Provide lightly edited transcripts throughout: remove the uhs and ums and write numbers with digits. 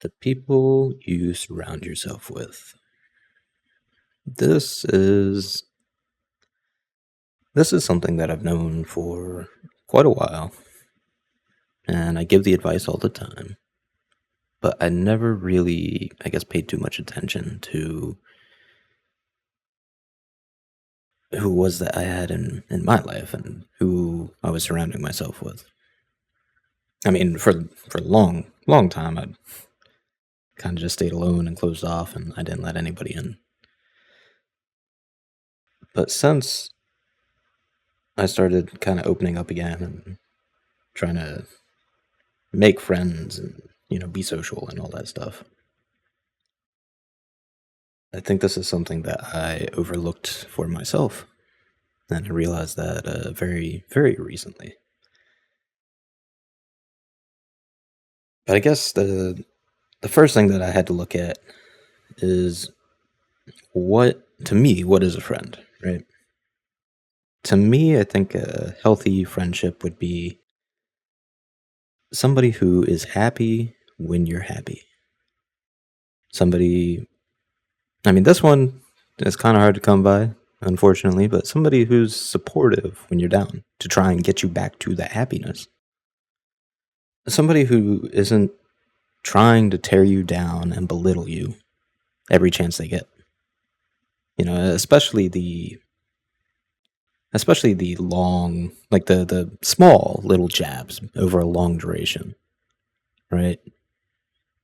The people you surround yourself with. This is this is something that I've known for quite a while, and I give the advice all the time, but I never really, I guess, paid too much attention to who was that I had in my life and who I was surrounding myself with. I mean, for a long time, I kind of just stayed alone and closed off, and I didn't let anybody in. But since I started kind of opening up again and trying to make friends and be social and all that stuff. I think this is something that I overlooked for myself, and I realized that very very recently. But I guess the first thing that I had to look at is what is a friend, right? To me, I think a healthy friendship would be somebody who is happy when you're happy. Somebody, I mean, this one is kind of hard to come by, unfortunately, but somebody who's supportive when you're down to try and get you back to that happiness. Somebody who isn't trying to tear you down and belittle you every chance they get. Especially the long, like the small little jabs over a long duration, right?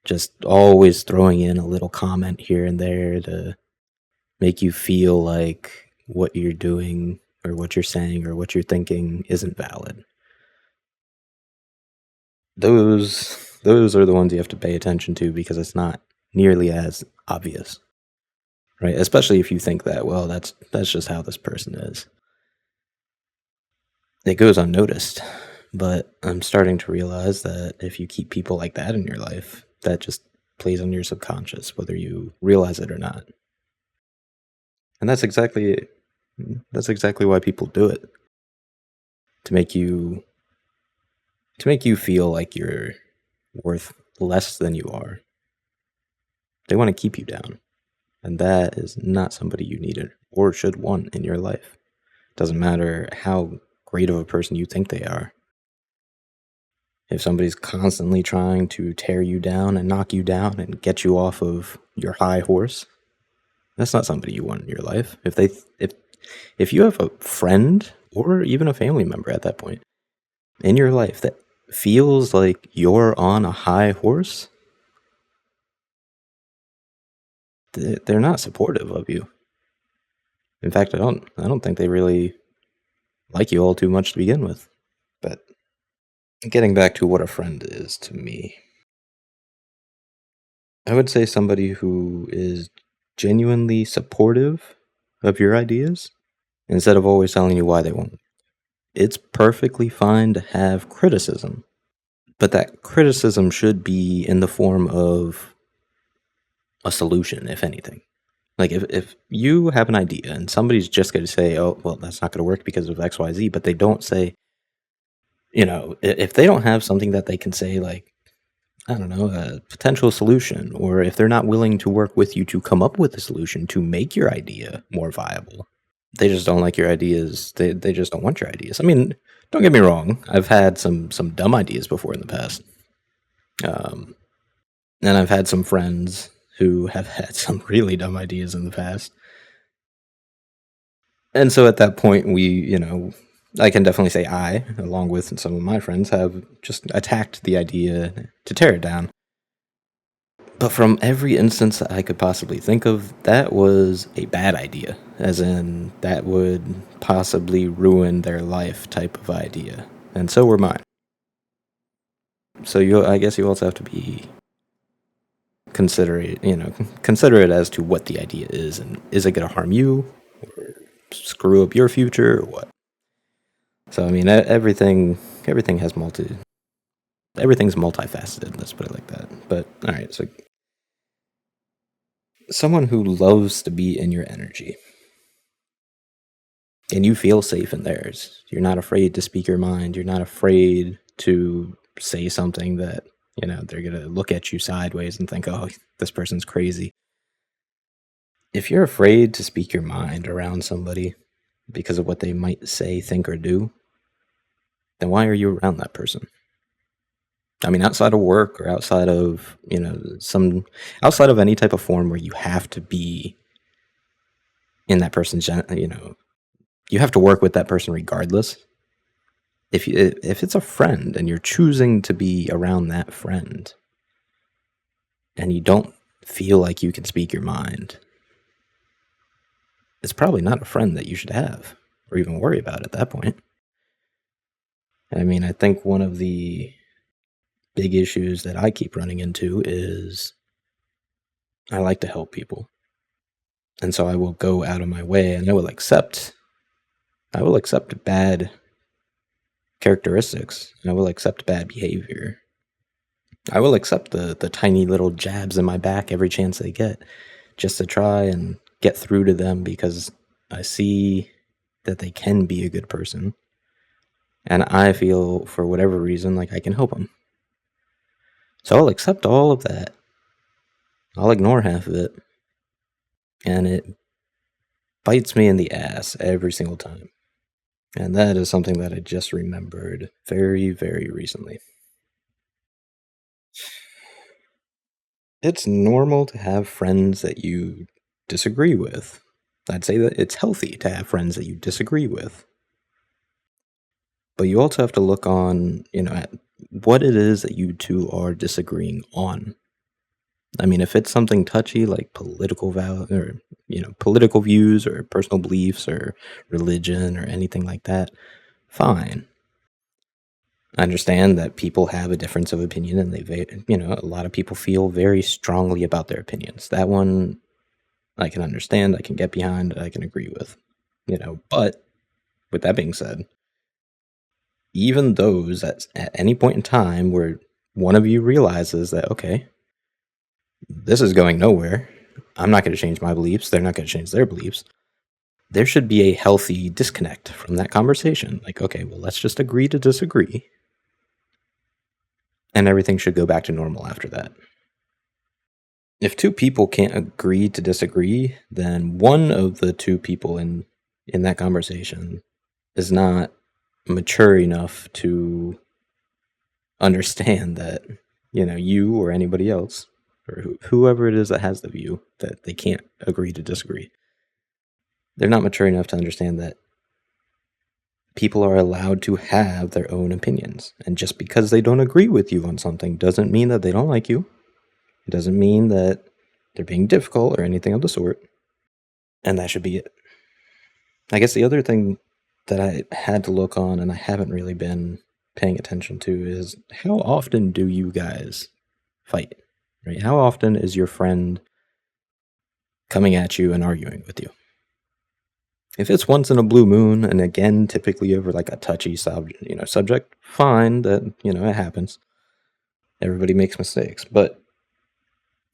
Just always throwing in a little comment here and there to make you feel like what you're doing or what you're saying or what you're thinking isn't valid. Those are the ones you have to pay attention to because it's not nearly as obvious, right? Especially if you think that, well, that's just how this person is. It goes unnoticed, but I'm starting to realize that if you keep people like that in your life, that just plays on your subconscious whether you realize it or not. And that's exactly why people do it. To make you to make you feel like you're worth less than you are. They want to keep you down. And that is not somebody you need or should want in your life. Doesn't matter how great of a person you think they are. If somebody's constantly trying to tear you down and knock you down and get you off of your high horse, that's not somebody you want in your life. If you have a friend or even a family member at that point in your life that feels like you're on a high horse, they're not supportive of you. In fact, I don't think they really like you all too much to begin with. But getting back to what a friend is to me, I would say somebody who is genuinely supportive of your ideas instead of always telling you why they won't. It's perfectly fine to have criticism, but that criticism should be in the form of a solution, if anything. Like if you have an idea and somebody's just going to say, oh, well, that's not going to work because of XYZ, but they don't say, if they don't have something that they can say, like, I don't know, a potential solution, or if they're not willing to work with you to come up with a solution to make your idea more viable, they just don't like your ideas. They just don't want your ideas. I mean, don't get me wrong. I've had some dumb ideas before in the past. Um, and I've had some friends who have had some really dumb ideas in the past. And so at that point, I can definitely say I, along with some of my friends, have just attacked the idea to tear it down. But from every instance that I could possibly think of, that was a bad idea. As in, that would possibly ruin their life type of idea. And so were mine. So I guess you also have to be considerate as to what the idea is, and is it going to harm you or screw up your future or what? So I mean, everything has everything's multifaceted. Let's put it like that. But all right, so someone who loves to be in your energy and you feel safe in theirs. You're not afraid to speak your mind. You're not afraid to say something that They're going to look at you sideways and think, oh, this person's crazy. If you're afraid to speak your mind around somebody because of what they might say, think, or do, then why are you around that person? I mean, outside of work or outside of, outside of any type of form where you have to be in that person's, you have to work with that person regardless. If it's a friend and you're choosing to be around that friend and you don't feel like you can speak your mind, it's probably not a friend that you should have or even worry about at that point. I mean, I think one of the big issues that I keep running into is I like to help people. And so I will go out of my way and I will accept bad characteristics. And I will accept bad behavior. I will accept the tiny little jabs in my back every chance they get just to try and get through to them because I see that they can be a good person. And I feel, for whatever reason, like I can help them. So I'll accept all of that. I'll ignore half of it. And it bites me in the ass every single time. And that is something that I just remembered very, very recently. It's normal to have friends that you disagree with. I'd say that it's healthy to have friends that you disagree with. But you also have to look on, at what it is that you two are disagreeing on. I mean, if it's something touchy like political political views or personal beliefs or religion or anything like that, fine. I understand that people have a difference of opinion and a lot of people feel very strongly about their opinions. That one I can understand, I can get behind, I can agree with. But with that being said, even those at any point in time where one of you realizes that, okay, this is going nowhere, I'm not going to change my beliefs, they're not going to change their beliefs, there should be a healthy disconnect from that conversation. Like, okay, well, let's just agree to disagree, and everything should go back to normal after that. If two people can't agree to disagree, then one of the two people in that conversation is not mature enough to understand that you or anybody else or whoever it is that has the view that they can't agree to disagree, they're not mature enough to understand that people are allowed to have their own opinions, and just because they don't agree with you on something doesn't mean that they don't like you. It doesn't mean that they're being difficult or anything of the sort, and that should be it. I guess the other thing that I had to look on and I haven't really been paying attention to is how often do you guys fight? Right? How often is your friend coming at you and arguing with you? If it's once in a blue moon, and again, typically over like a touchy subject, fine, that it happens. Everybody makes mistakes, but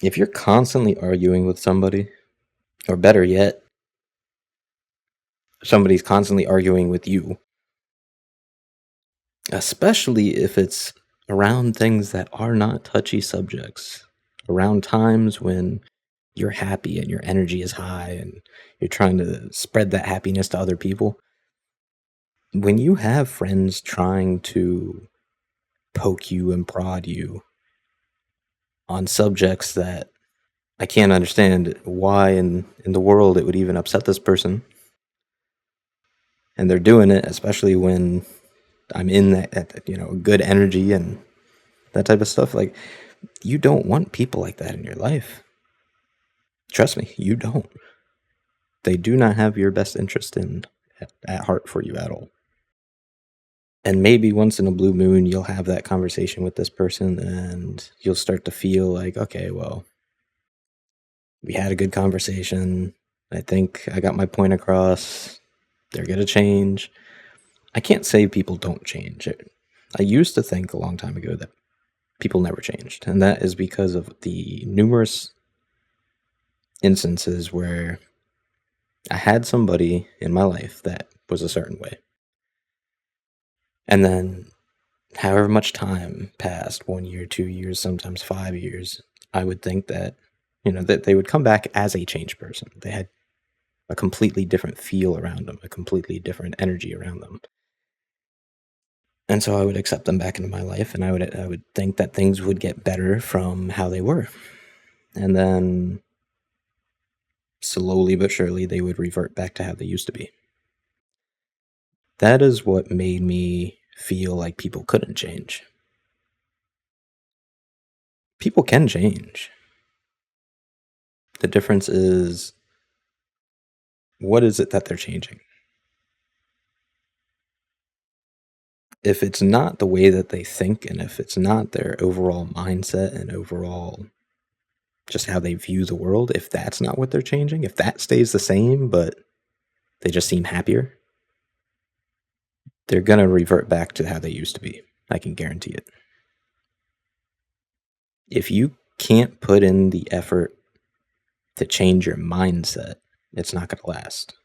if you're constantly arguing with somebody, or better yet, somebody's constantly arguing with you, especially if it's around things that are not touchy subjects, around times when you're happy and your energy is high and you're trying to spread that happiness to other people. When you have friends trying to poke you and prod you on subjects that I can't understand why in the world it would even upset this person, and they're doing it, especially when I'm in that good energy and that type of stuff, like, you don't want people like that in your life. Trust me, you don't. They do not have your best interest at heart for you at all. And maybe once in a blue moon, you'll have that conversation with this person and you'll start to feel like, okay, well, we had a good conversation. I think I got my point across. They're going to change. I can't say people don't change. I used to think a long time ago that people never changed. And that is because of the numerous instances where I had somebody in my life that was a certain way. And then however much time passed, 1 year, 2 years, sometimes 5 years, I would think that, that they would come back as a changed person. They had a completely different feel around them, a completely different energy around them. And so I would accept them back into my life, and I would think that things would get better from how they were. And then slowly but surely they would revert back to how they used to be. That is what made me feel like people couldn't change. People can change. The difference is, what is it that they're changing? If it's not the way that they think, and if it's not their overall mindset and overall just how they view the world, if that's not what they're changing, if that stays the same, but they just seem happier, they're going to revert back to how they used to be. I can guarantee it. If you can't put in the effort to change your mindset, it's not going to last.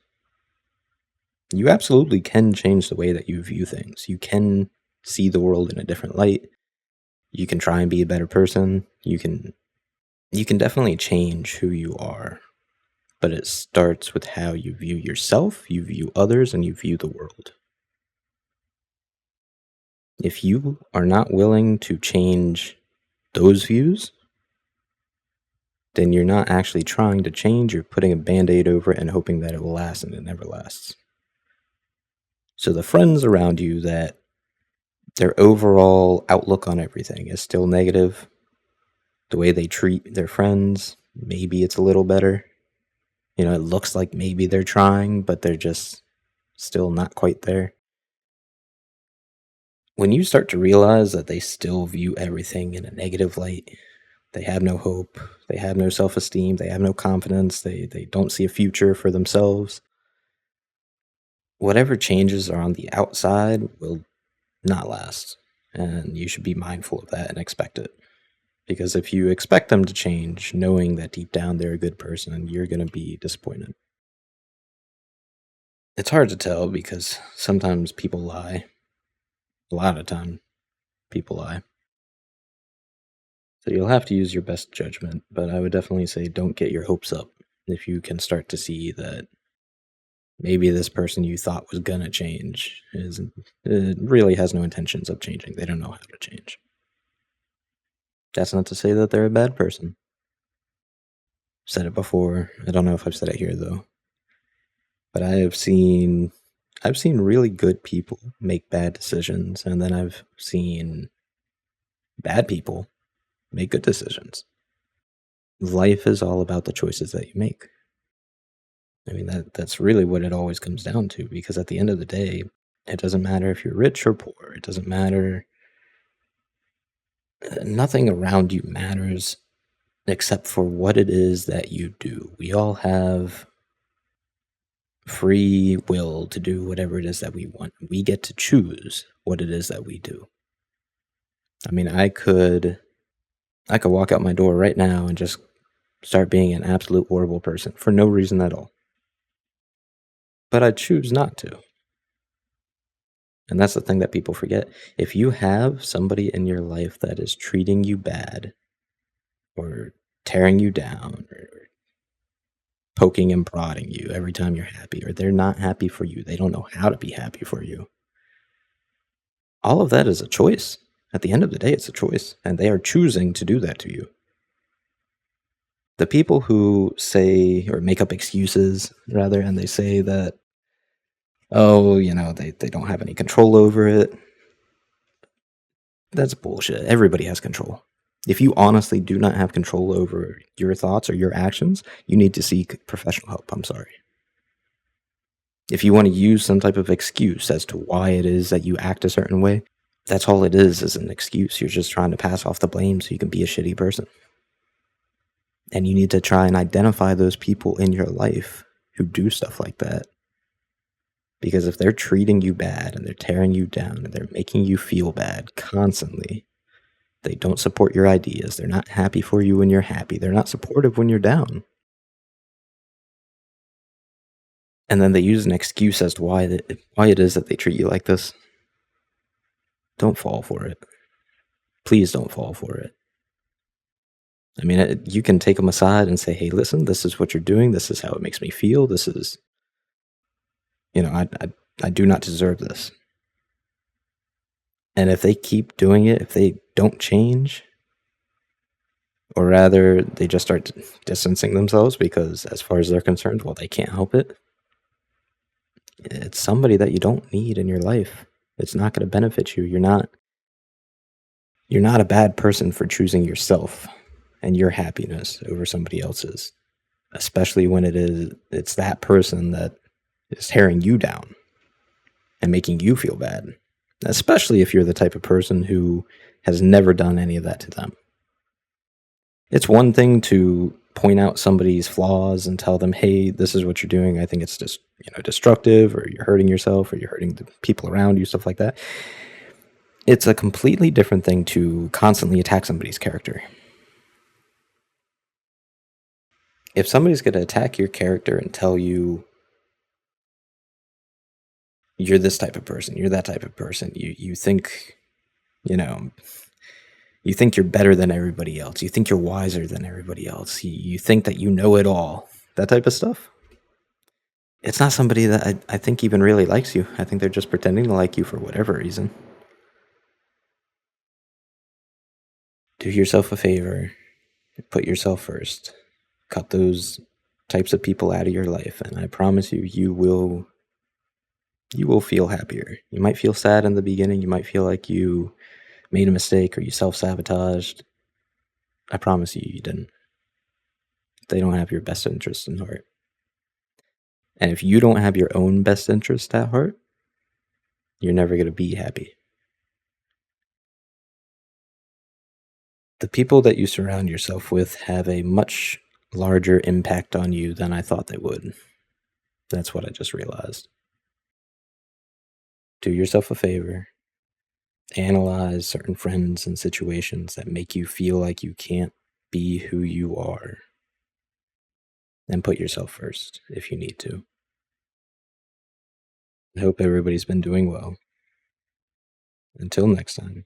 You absolutely can change the way that you view things. You can see the world in a different light. You can try and be a better person. You can definitely change who you are, but it starts with how you view yourself, you view others, and you view the world. If you are not willing to change those views, then you're not actually trying to change. You're putting a band-aid over it and hoping that it will last, and it never lasts. So the friends around you that their overall outlook on everything is still negative, the way they treat their friends, maybe it's a little better. It looks like maybe they're trying, but they're just still not quite there. When you start to realize that they still view everything in a negative light, they have no hope, they have no self-esteem, they have no confidence, they don't see a future for themselves, whatever changes are on the outside will not last. And you should be mindful of that and expect it. Because if you expect them to change, knowing that deep down they're a good person, you're going to be disappointed. It's hard to tell because sometimes people lie. A lot of time, people lie. So you'll have to use your best judgment, but I would definitely say don't get your hopes up if you can start to see that maybe this person you thought was gonna change it really has no intentions of changing. They don't know how to change. That's not to say that they're a bad person. Said it before. I don't know if I've said it here though. But I've seen really good people make bad decisions, and then I've seen bad people make good decisions. Life is all about the choices that you make. I mean, that's really what it always comes down to, because at the end of the day, it doesn't matter if you're rich or poor. It doesn't matter. Nothing around you matters except for what it is that you do. We all have free will to do whatever it is that we want. We get to choose what it is that we do. I mean, I could walk out my door right now and just start being an absolute horrible person for no reason at all. But I choose not to. And that's the thing that people forget. If you have somebody in your life that is treating you bad or tearing you down or poking and prodding you every time you're happy, or they're not happy for you, they don't know how to be happy for you, all of that is a choice. At the end of the day, it's a choice, and they are choosing to do that to you. The people who say, or make up excuses rather, and they say that, oh, they don't have any control over it, that's bullshit. Everybody has control. If you honestly do not have control over your thoughts or your actions, you need to seek professional help. I'm sorry. If you want to use some type of excuse as to why it is that you act a certain way, that's all it is an excuse. You're just trying to pass off the blame so you can be a shitty person. And you need to try and identify those people in your life who do stuff like that. Because if they're treating you bad and they're tearing you down and they're making you feel bad constantly, they don't support your ideas. They're not happy for you when you're happy. They're not supportive when you're down. And then they use an excuse as to why it is that they treat you like this. don't fall for it. Please don't fall for it. I mean, you can take them aside and say, "Hey, listen, this is what you're doing. This is how it makes me feel. This is, I do not deserve this." And if they keep doing it, if they don't change, or rather they just start distancing themselves because as far as they're concerned, well, they can't help it, it's somebody that you don't need in your life. It's not going to benefit you. You're not a bad person for choosing yourself and your happiness over somebody else's, especially when it's that person that is tearing you down and making you feel bad, especially if you're the type of person who has never done any of that to them. It's one thing to point out somebody's flaws and tell them, "Hey, this is what you're doing. I think it's just, destructive, or you're hurting yourself, or you're hurting the people around you," stuff like that. It's a completely different thing to constantly attack somebody's character. If somebody's going to attack your character and tell you you're this type of person, you're that type of person, you think, you know, you think you're better than everybody else, you think you're wiser than everybody else, you think that you know it all, that type of stuff, it's not somebody that I think even really likes you. I think they're just pretending to like you for whatever reason. Do yourself a favor, put yourself first, cut those types of people out of your life, and I promise you, you will feel happier. You might feel sad in the beginning, you might feel like you made a mistake or you self-sabotaged. I promise you, you didn't. They don't have your best interest in heart. And if you don't have your own best interest at heart, you're never going to be happy. The people that you surround yourself with have a much larger impact on you than I thought they would. That's what I just realized. Do yourself a favor. Analyze certain friends and situations that make you feel like you can't be who you are. And put yourself first if you need to. I hope everybody's been doing well. Until next time,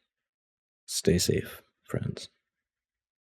stay safe, friends.